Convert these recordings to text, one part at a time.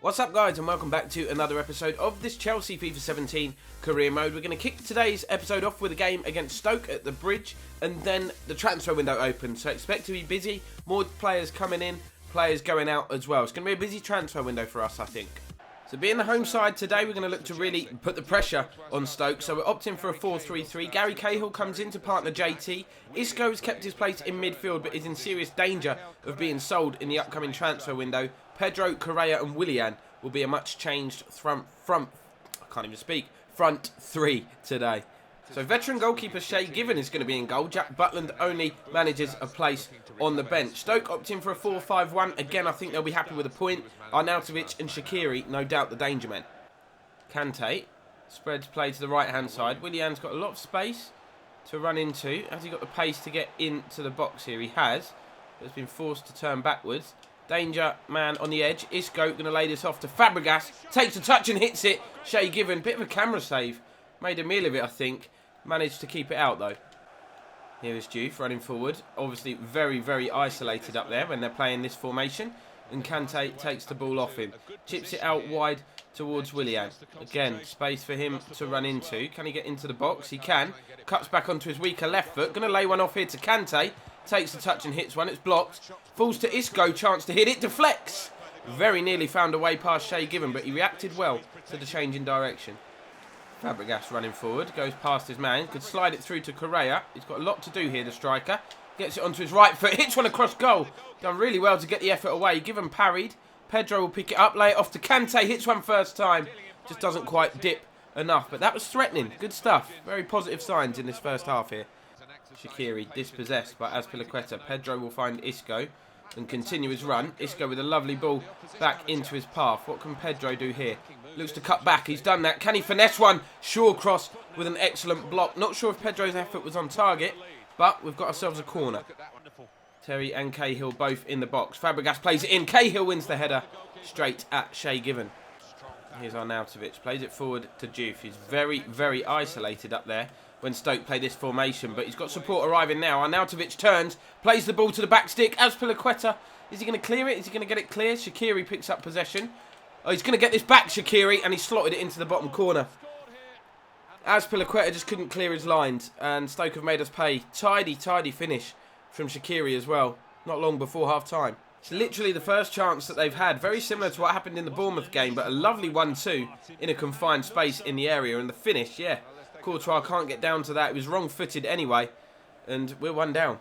What's up guys, and welcome back to another episode of this Chelsea FIFA 17 career mode. We're going to kick today's episode off with a game against Stoke at the Bridge, and then the transfer window opens, so expect to be busy, more players coming in, players going out as well. It's going to be a busy transfer window for us, I think. So being the home side today, we're going to look to really put the pressure on Stoke. So we're opting for a 4-3-3. Gary Cahill comes in to partner JT. Isco's kept his place in midfield, but is in serious danger of being sold in the upcoming transfer window. Pedro, Correa and Willian will be a much changed front three today. So veteran goalkeeper Shay Given is going to be in goal. Jack Butland only manages a place on the bench. Stoke opting for a 4-5-1. Again, I think they'll be happy with a point. Arnautovic and Shaqiri, no doubt the danger men. Kante spreads play to the right-hand side. Willian's got a lot of space to run into. Has he got the pace to get into the box here? He has, but has been forced to turn backwards. Danger man on the edge. Isco going to lay this off to Fabregas. Takes a touch and hits it. Shay Given, bit of a camera save. Made a meal of it, I think. Managed to keep it out, though. Here is Juve running forward. Obviously, very, very isolated up there when they're playing this formation. And Kante takes the ball off him. Chips it out wide towards Willian. Again, space for him to run into. Can he get into the box? He can. Cuts back onto his weaker left foot. Going to lay one off here to Kante. Takes the touch and hits one. It's blocked. Falls to Isco. Chance to hit it. Deflects. Very nearly found a way past Shay Given, but he reacted well to the change in direction. Fabregas running forward, goes past his man, could slide it through to Correa. He's got a lot to do here, the striker. Gets it onto his right foot, hits one across goal. Done really well to get the effort away. Given parried. Pedro will pick it up, lay it off to Kante, hits one first time. Just doesn't quite dip enough, but that was threatening. Good stuff. Very positive signs in this first half here. Shaqiri dispossessed by Azpilicueta. Pedro will find Isco and continue his run. Isco with a lovely ball back into his path. What can Pedro do here? Looks to cut back. He's done that. Can he finesse one? Shaw cross with an excellent block. Not sure if Pedro's effort was on target, but we've got ourselves a corner. Terry and Cahill both in the box. Fabregas plays it in. Cahill wins the header straight at Shay Given. Here's Arnautovic. Plays it forward to Juve. He's very, very isolated up there when Stoke play this formation, but he's got support arriving now. Arnautovic turns, plays the ball to the back stick. Azpilicueta, is he going to clear it? Is he going to get it clear? Shaqiri picks up possession. Oh, he's going to get this back, Shaqiri, and he slotted it into the bottom corner. Azpilicueta just couldn't clear his lines, and Stoke have made us pay. Tidy, tidy finish from Shaqiri as well, not long before half-time. It's literally the first chance that they've had, very similar to what happened in the Bournemouth game, but a lovely 1-2 in a confined space in the area, and the finish, yeah. Courtois can't get down to that. He was wrong-footed anyway, and we're one down.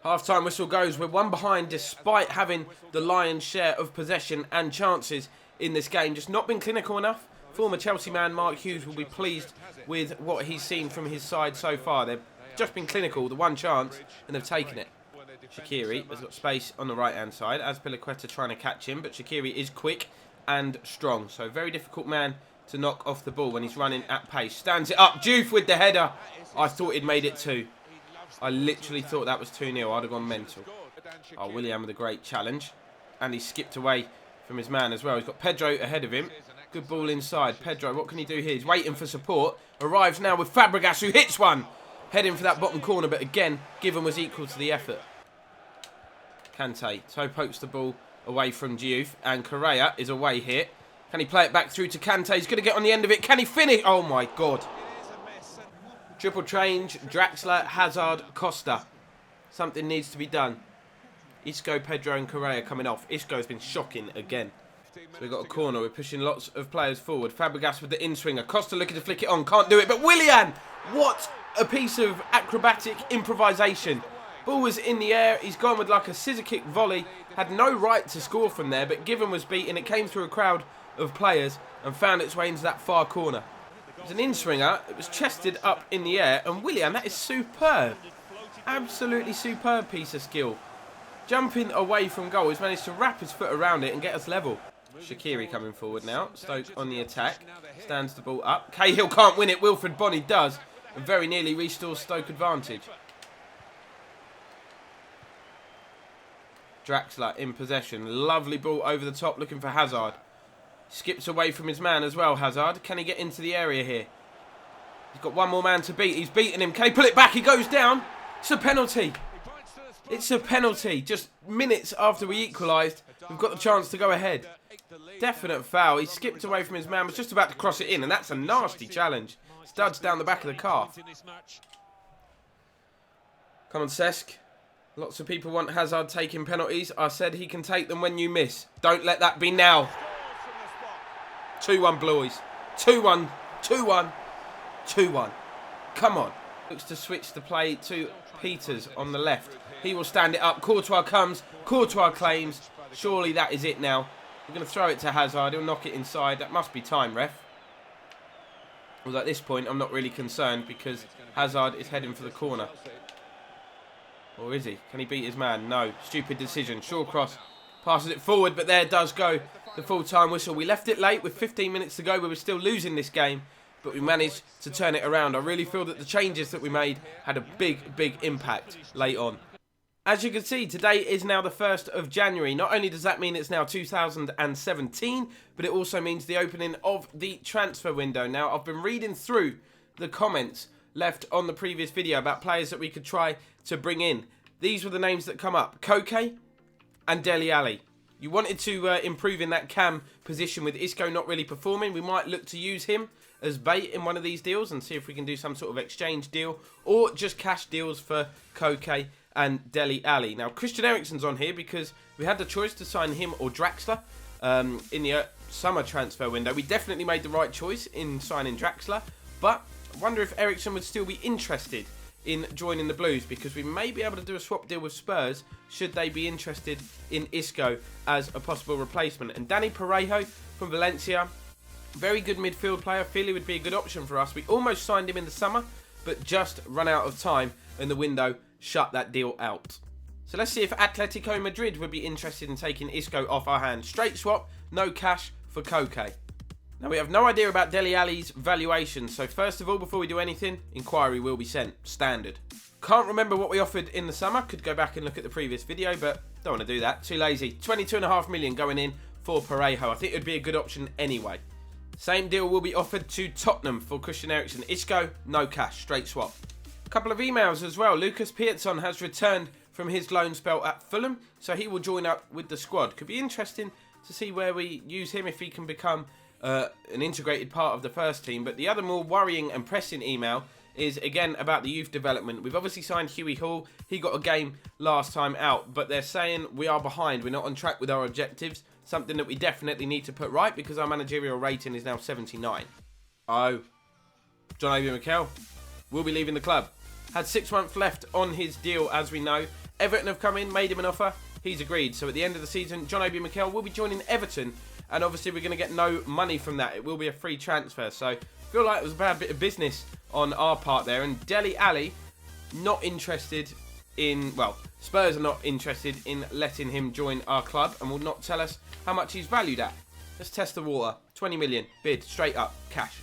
Half-time whistle goes. We're one behind despite having the lion's share of possession and chances in this game. Just not been clinical enough. Former Chelsea man Mark Hughes will be pleased with what he's seen from his side so far. They've just been clinical, the one chance, and they've taken it. Shaqiri has got space on the right-hand side. Azpilicueta trying to catch him, but Shaqiri is quick and strong. So very difficult man to knock off the ball when he's running at pace. Stands it up. Juve with the header. I thought he'd made it 2. I literally thought that was 2-0. I'd have gone mental. Oh, Willian with a great challenge. And he skipped away from his man as well. He's got Pedro ahead of him. Good ball inside. Pedro, what can he do here? He's waiting for support. Arrives now with Fabregas, who hits one. Heading for that bottom corner, but again, Given was equal to the effort. Kante. Toe pokes the ball away from Juve. And Correa is away here. Can he play it back through to Kante? He's going to get on the end of it. Can he finish? Oh, my God. Triple change. Draxler, Hazard, Costa. Something needs to be done. Isco, Pedro and Correa coming off. Isco's been shocking again. So we've got a corner. We're pushing lots of players forward. Fabregas with the in-swinger. Costa looking to flick it on. Can't do it. But Willian! What a piece of acrobatic improvisation. Ball was in the air. He's gone with like a scissor kick volley. Had no right to score from there. But Given was beaten. It came through a crowd of players and found its way into that far corner. It was an in-swinger. It was chested up in the air. And Willian, that is superb. Absolutely superb piece of skill. Jumping away from goal, he's managed to wrap his foot around it and get us level. Shaqiri coming forward now. Stoke on the attack. Stands the ball up. Cahill can't win it. Wilfred Bonney does. And very nearly restores Stoke advantage. Draxler in possession. Lovely ball over the top looking for Hazard. Skips away from his man as well, Hazard. Can he get into the area here? He's got one more man to beat. He's beaten him. Can he pull it back? He goes down. It's a penalty. It's a penalty. Just minutes after we equalised, We've got the chance to go ahead. Definite foul. He skipped away from his man, was just about to cross it in, and that's a nasty challenge. Studs down the back of the calf. Come on, Cesc. Lots of people want Hazard taking penalties. I said he can take them when you miss. Don't let that be now. 2-1 Blues. 2-1. 2-1. 2-1. Come on. Looks to switch the play to Peters on the left. He will stand it up. Courtois comes. Courtois claims. Surely that is it now. We're going to throw it to Hazard. He'll knock it inside. That must be time, ref. Although at this point, I'm not really concerned because Hazard is heading for the corner. Or is he? Can he beat his man? No. Stupid decision. Shawcross passes it forward, but there does go the full-time whistle. We left it late with 15 minutes to go. We were still losing this game, but we managed to turn it around. I really feel that the changes that we made had a big, big impact late on. As you can see, today is now the 1st of January. Not only does that mean it's now 2017, but it also means the opening of the transfer window. Now, I've been reading through the comments left on the previous video about players that we could try to bring in. These were the names that come up. Koke and Dele Alli. You wanted to improve in that cam position with Isco not really performing. We might look to use him as bait in one of these deals and see if we can do some sort of exchange deal or just cash deals for Koke and Dele Alli. Now, Christian Eriksen's on here because we had the choice to sign him or Draxler in the summer transfer window. We definitely made the right choice in signing Draxler, but I wonder if Eriksen would still be interested in joining the Blues because we may be able to do a swap deal with Spurs should they be interested in Isco as a possible replacement. And Dani Parejo from Valencia, very good midfield player. Feel he would be a good option for us. We almost signed him in the summer, but just run out of time and the window shut that deal out. So let's see if Atletico Madrid would be interested in taking Isco off our hands. Straight swap, no cash for Koke. Now, we have no idea about Dele Alli's valuation, so first of all, before we do anything, inquiry will be sent. Standard. Can't remember what we offered in the summer. Could go back and look at the previous video, but don't want to do that. Too lazy. 22.5 million going in for Parejo. I think it would be a good option anyway. Same deal will be offered to Tottenham for Christian Eriksen. Isco, no cash. Straight swap. A couple of emails as well. Lucas Pietson has returned from his loan spell at Fulham, so he will join up with the squad. Could be interesting to see where we use him if he can become an integrated part of the first team. But the other more worrying and pressing email is again about the youth development. We've obviously signed Huey Hall. He got a game last time out, but they're saying we are behind. We're not on track with our objectives. Something that we definitely need to put right because our managerial rating is now 79. Oh, John Obi Mikel will be leaving the club. Had 6 months left on his deal, as we know. Everton have come in, made him an offer. He's agreed. So at the end of the season, John Obi Mikel will be joining Everton. And obviously we're going to get no money from that. It will be a free transfer. So I feel like it was a bad bit of business on our part there. And Dele Alli, not interested in... Well, Spurs are not interested in letting him join our club and will not tell us how much he's valued at. Let's test the water. 20 million. Bid. Straight up. Cash.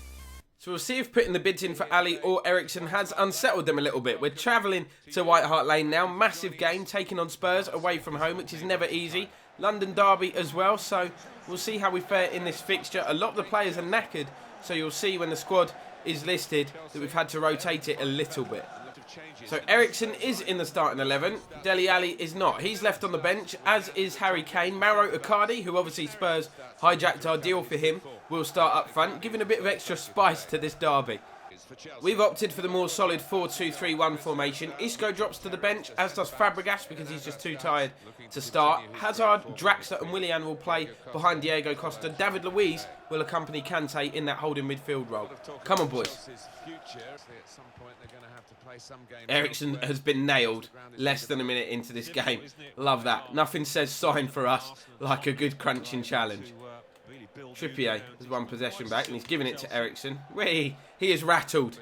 So we'll see if putting the bids in for Ali or Eriksen has unsettled them a little bit. We're travelling to White Hart Lane now. Massive game. Taking on Spurs away from home, which is never easy. London derby as well, so we'll see how we fare in this fixture. A lot of the players are knackered, so you'll see when the squad is listed that we've had to rotate it a little bit. So Eriksen is in the starting 11. Dele Alli is not. He's left on the bench, as is Harry Kane. Mauro Icardi, who obviously Spurs hijacked our deal for him, will start up front, giving a bit of extra spice to this derby. We've opted for the more solid 4-2-3-1 formation. Isco drops to the bench, as does Fabregas, because he's just too tired to start. Hazard, Draxler and Willian will play behind Diego Costa. David Luiz will accompany Kante in that holding midfield role. Come on, boys. Eriksen has been nailed less than a minute into this game. Love that. Nothing says sign for us like a good crunching challenge. Trippier has one possession back and he's giving it to Eriksen. He is rattled.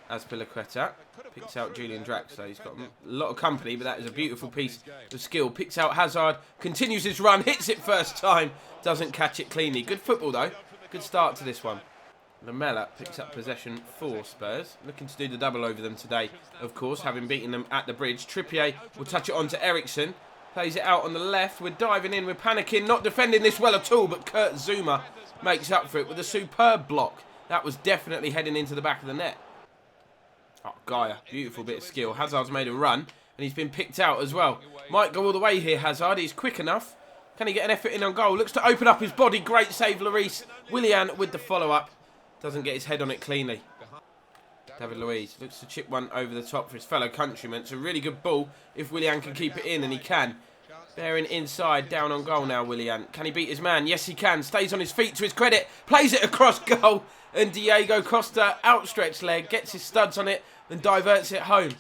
Azpilicueta picks out Julian Draxler. He's got a lot of company, but that is a beautiful piece of skill. Picks out Hazard, continues his run, hits it first time, doesn't catch it cleanly. Good football though. Good start to this one. Lamela picks up possession for Spurs. Looking to do the double over them today, of course, having beaten them at the bridge. Trippier will touch it on to Eriksen. Plays it out on the left. We're diving in. We're panicking. Not defending this well at all. But Kurt Zouma makes up for it with a superb block. That was definitely heading into the back of the net. Oh, Gaia. Beautiful bit of skill. Hazard's made a run. And he's been picked out as well. Might go all the way here, Hazard. He's quick enough. Can he get an effort in on goal? Looks to open up his body. Great save, Lloris. Willian with the follow-up. Doesn't get his head on it cleanly. David Luiz looks to chip one over the top for his fellow countryman. It's a really good ball if Willian can keep it in, and he can. Bearing inside, down on goal now, Willian. Can he beat his man? Yes, he can. Stays on his feet to his credit. Plays it across goal. And Diego Costa, outstretched leg, gets his studs on it and diverts it home.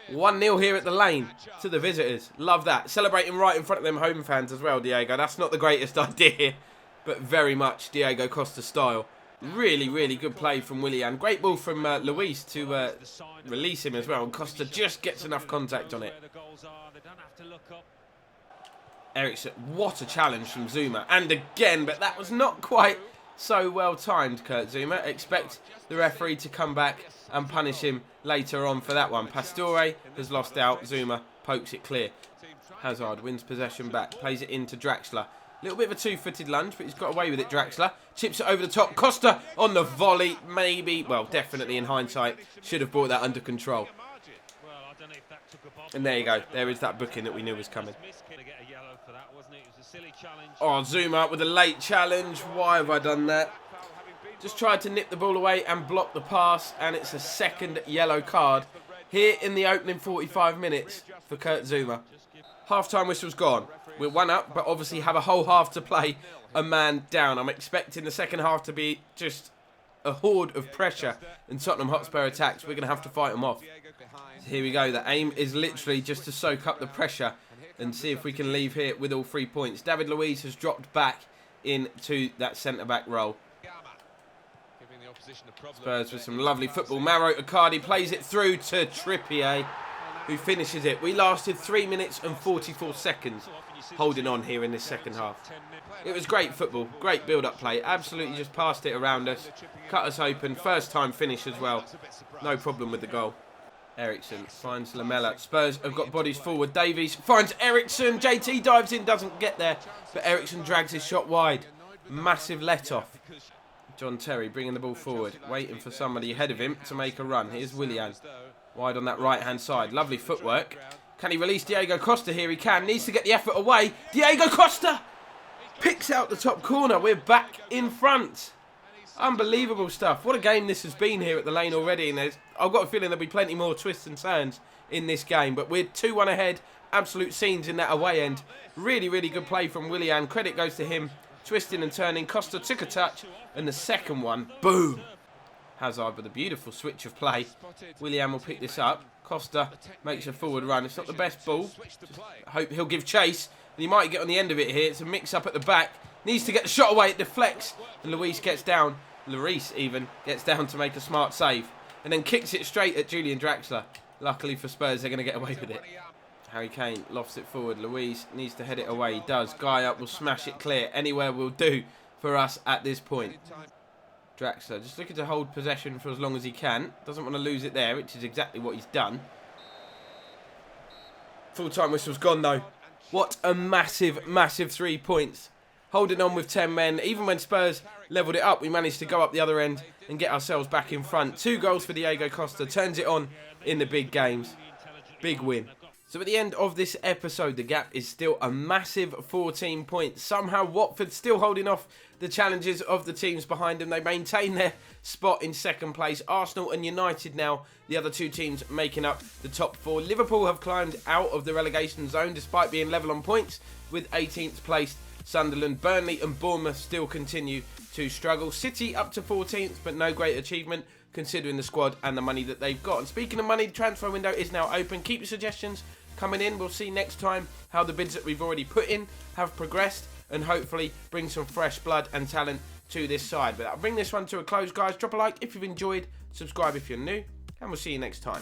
1-0 here at the Lane to the visitors. Love that. Celebrating right in front of them home fans as well, Diego. That's not the greatest idea, but very much Diego Costa style. Really, really good play from Willian. Great ball from Luis to release him as well. And Costa just gets enough contact on it. Eriksson, what a challenge from Zuma. And again, but that was not quite so well timed, Kurt Zuma. Expect the referee to come back and punish him later on for that one. Pastore has lost out. Zuma pokes it clear. Hazard wins possession back. Plays it into Draxler. A little bit of a two-footed lunge, but he's got away with it, Draxler. Chips it over the top. Costa on the volley. Maybe, well, definitely in hindsight, should have brought that under control. And there you go. There is that booking that we knew was coming. Oh, Zuma with a late challenge. Why have I done that? Just tried to nip the ball away and block the pass, and it's a second yellow card here in the opening 45 minutes for Kurt Zuma. Half-time whistle's gone. We're 1 up, but obviously have a whole half to play, a man down. I'm expecting the second half to be just a horde of pressure and Tottenham Hotspur attacks. We're going to have to fight them off. Here we go. The aim is literally just to soak up the pressure and see if we can leave here with all 3 points. David Luiz has dropped back into that centre-back role. Spurs with some lovely football. Mauro Icardi plays it through to Trippier, who finishes it. We lasted 3 minutes and 44 seconds holding on here in this second half. It was great football, great build-up play. Absolutely just passed it around us, cut us open. First time finish as well. No problem with the goal. Eriksson finds Lamela. Spurs have got bodies forward. Davies finds Eriksson. JT dives in, doesn't get there, but Eriksson drags his shot wide. Massive let-off. John Terry bringing the ball forward, waiting for somebody ahead of him to make a run. Here's Willian. Wide on that right-hand side. Lovely footwork. Can he release Diego Costa here? He can. Needs to get the effort away. Diego Costa picks out the top corner. We're back in front. Unbelievable stuff. What a game this has been here at the Lane already. And I've got a feeling there'll be plenty more twists and turns in this game. But we're 2-1 ahead. Absolute scenes in that away end. Really, really good play from Willian. Credit goes to him. Twisting and turning. Costa took a touch. And the second one, boom. Hazard with a beautiful switch of play. Willian will pick this up. Costa makes a forward run. It's not the best ball. Just hope he'll give chase. And he might get on the end of it here. It's a mix-up at the back. Needs to get the shot away. It deflects. And Luis gets down. Lloris even gets down to make a smart save. And then kicks it straight at Julian Draxler. Luckily for Spurs, they're going to get away with it. Harry Kane lofts it forward. Luis needs to head it away. He does. Guy up will smash it clear. Anywhere will do for us at this point. Draxler just looking to hold possession for as long as he can. Doesn't want to lose it there, which is exactly what he's done. Full-time whistle's gone, though. What a massive, massive 3 points. Holding on with 10 men. Even when Spurs levelled it up, we managed to go up the other end and get ourselves back in front. 2 goals for Diego Costa. Turns it on in the big games. Big win. So at the end of this episode, the gap is still a massive 14 points. Somehow Watford still holding off the challenges of the teams behind them. They maintain their spot in second place. Arsenal and United now, the other 2 teams making up the top 4. Liverpool have climbed out of the relegation zone despite being level on points with 18th placed Sunderland. Burnley and Bournemouth still continue to struggle. City up to 14th, but no great achievement considering the squad and the money that they've got. And speaking of money, the transfer window is now open. Keep your suggestions coming in. We'll see next time how the bids that we've already put in have progressed and hopefully bring some fresh blood and talent to this side. But I'll bring this one to a close, guys. Drop a like if you've enjoyed, subscribe if you're new, and we'll see you next time.